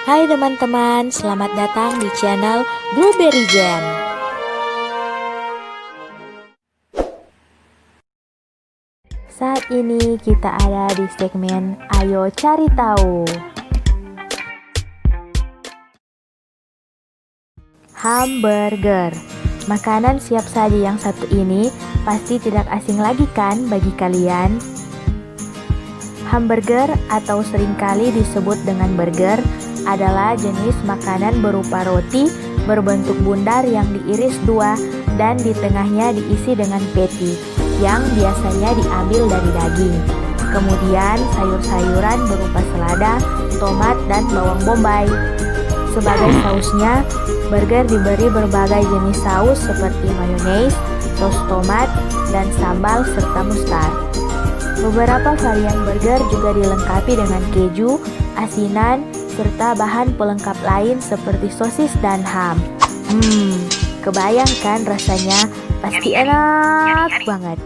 Hai teman-teman, selamat datang di channel Blueberry Jam. Saat ini kita ada di segmen Ayo Cari Tahu. Hamburger. Makanan siap saji yang satu ini pasti tidak asing lagi kan bagi kalian? Hamburger atau seringkali disebut dengan burger adalah jenis makanan berupa roti berbentuk bundar yang diiris dua dan di tengahnya diisi dengan patty yang biasanya diambil dari daging. Kemudian sayur-sayuran berupa selada, tomat, dan bawang bombay. Sebagai sausnya, burger diberi berbagai jenis saus seperti mayonnaise, saus tomat, dan sambal serta mustard. Beberapa varian burger juga dilengkapi dengan keju, asinan, serta bahan pelengkap lain seperti sosis dan ham. Kebayang kan rasanya? Pasti enak banget.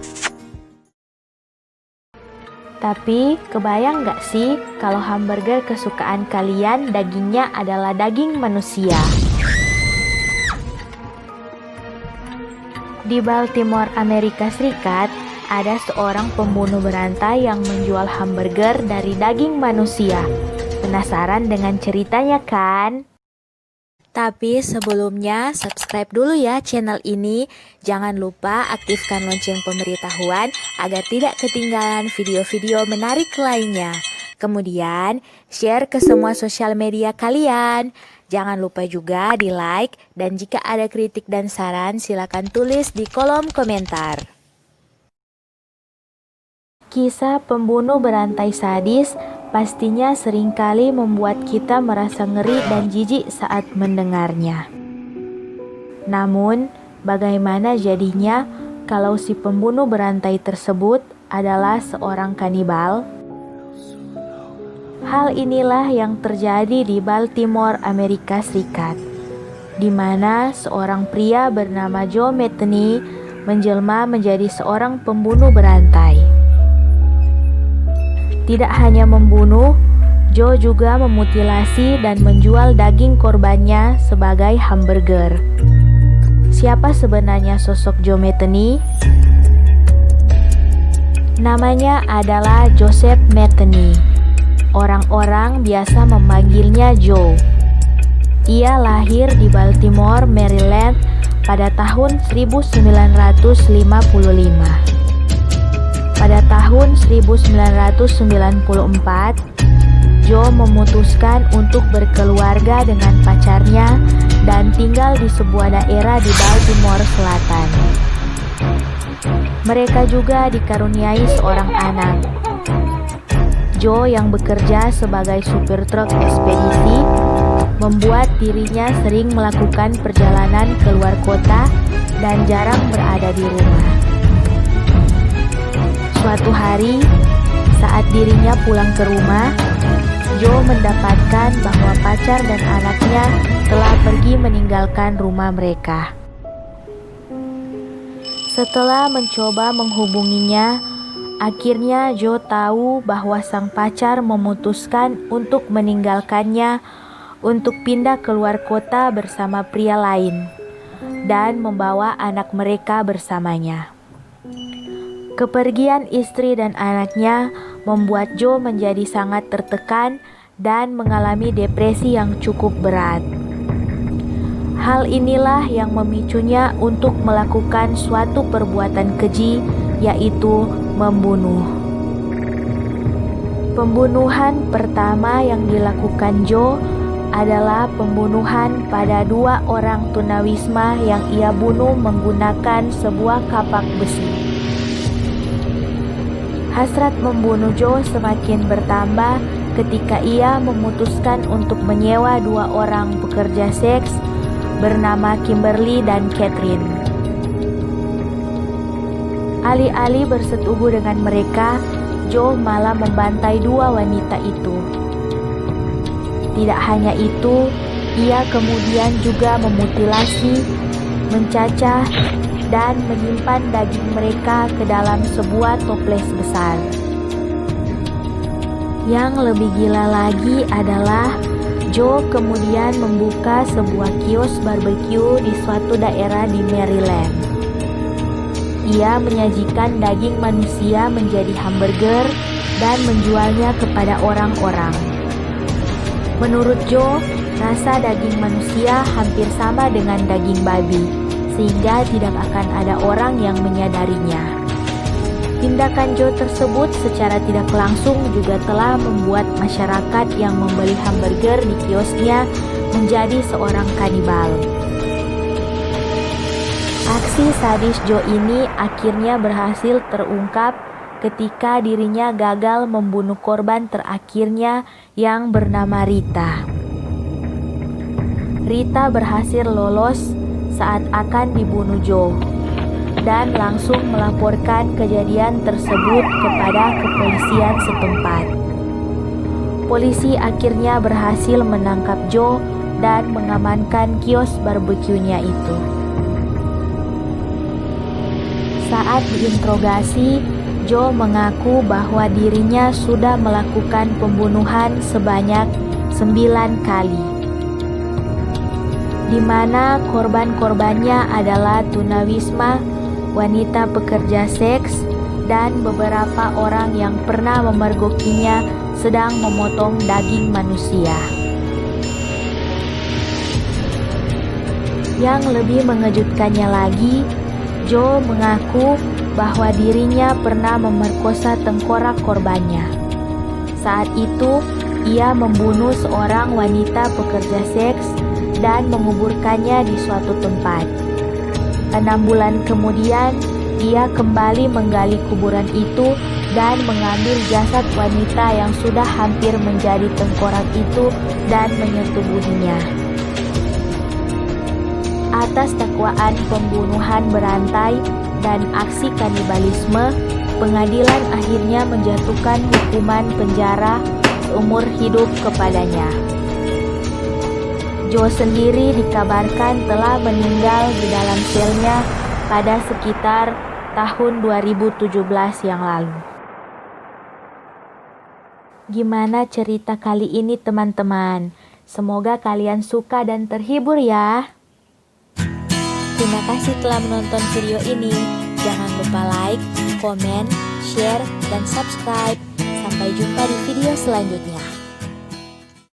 Tapi, kebayang gak sih kalau hamburger kesukaan kalian dagingnya adalah daging manusia? Di Baltimore, Amerika Serikat, ada seorang pembunuh berantai yang menjual hamburger dari daging manusia. Penasaran dengan ceritanya kan? Tapi sebelumnya subscribe dulu ya channel ini. Jangan lupa aktifkan lonceng pemberitahuan agar tidak ketinggalan video-video menarik lainnya. Kemudian share ke semua sosial media kalian. Jangan lupa juga di like dan jika ada kritik dan saran silakan tulis di kolom komentar. Kisah pembunuh berantai sadis pastinya seringkali membuat kita merasa ngeri dan jijik saat mendengarnya. Namun, bagaimana jadinya kalau si pembunuh berantai tersebut adalah seorang kanibal? Hal inilah yang terjadi di Baltimore, Amerika Serikat, di mana seorang pria bernama Joe Metheny menjelma menjadi seorang pembunuh berantai. Tidak hanya membunuh, Joe juga memutilasi dan menjual daging korbannya sebagai hamburger. Siapa sebenarnya sosok Joe Metheny? Namanya adalah Joseph Metheny. Orang-orang biasa memanggilnya Joe. Ia lahir di Baltimore, Maryland pada tahun 1955. Pada tahun 1994, Joe memutuskan untuk berkeluarga dengan pacarnya dan tinggal di sebuah daerah di Baltimore Selatan. Mereka juga dikaruniai seorang anak. Joe yang bekerja sebagai supir truk ekspedisi membuat dirinya sering melakukan perjalanan keluar kota dan jarang berada di rumah. Suatu hari, saat dirinya pulang ke rumah, Joe mendapatkan bahwa pacar dan anaknya telah pergi meninggalkan rumah mereka. Setelah mencoba menghubunginya, akhirnya Joe tahu bahwa sang pacar memutuskan untuk meninggalkannya untuk pindah keluar kota bersama pria lain dan membawa anak mereka bersamanya. Kepergian istri dan anaknya membuat Joe menjadi sangat tertekan dan mengalami depresi yang cukup berat. Hal inilah yang memicunya untuk melakukan suatu perbuatan keji, yaitu membunuh. Pembunuhan pertama yang dilakukan Joe adalah pembunuhan pada dua orang tunawisma yang ia bunuh menggunakan sebuah kapak besi. Hasrat membunuh Joe semakin bertambah ketika ia memutuskan untuk menyewa dua orang pekerja seks bernama Kimberly dan Catherine. Alih-alih bersetubuh dengan mereka, Joe malah membantai dua wanita itu. Tidak hanya itu, ia kemudian juga memutilasi, mencacah, dan menyimpan daging mereka ke dalam sebuah toples besar. Yang lebih gila lagi adalah Joe kemudian membuka sebuah kios barbecue di suatu daerah di Maryland. Ia menyajikan daging manusia menjadi hamburger dan menjualnya kepada orang-orang. Menurut Joe, rasa daging manusia hampir sama dengan daging babi, sehingga tidak akan ada orang yang menyadarinya. Tindakan Joe tersebut secara tidak langsung juga telah membuat masyarakat yang membeli hamburger di kiosnya menjadi seorang kanibal. Aksi sadis Joe ini akhirnya berhasil terungkap ketika dirinya gagal membunuh korban terakhirnya yang bernama Rita. Rita berhasil lolos saat akan dibunuh Joe dan langsung melaporkan kejadian tersebut kepada kepolisian setempat. Polisi akhirnya berhasil menangkap Joe dan mengamankan kios barbeque-nya itu. Saat diinterogasi, Joe mengaku bahwa dirinya sudah melakukan pembunuhan sebanyak 9 kali, di mana korban-korbannya adalah tunawisma, wanita pekerja seks, dan beberapa orang yang pernah memergokinya sedang memotong daging manusia. Yang lebih mengejutkannya lagi, Joe mengaku bahwa dirinya pernah memerkosa tengkorak korbannya. Saat itu, ia membunuh seorang wanita pekerja seks dan menguburkannya di suatu tempat. 6 bulan kemudian, ia kembali menggali kuburan itu dan mengambil jasad wanita yang sudah hampir menjadi tengkorak itu dan menyetubuhinya. Atas dakwaan pembunuhan berantai dan aksi kanibalisme, pengadilan akhirnya menjatuhkan hukuman penjara seumur hidup kepadanya. Joe sendiri dikabarkan telah meninggal di dalam selnya pada sekitar tahun 2017 yang lalu. Gimana cerita kali ini teman-teman? Semoga kalian suka dan terhibur ya. Terima kasih telah menonton video ini. Jangan lupa like, komen, share, dan subscribe. Sampai jumpa di video selanjutnya.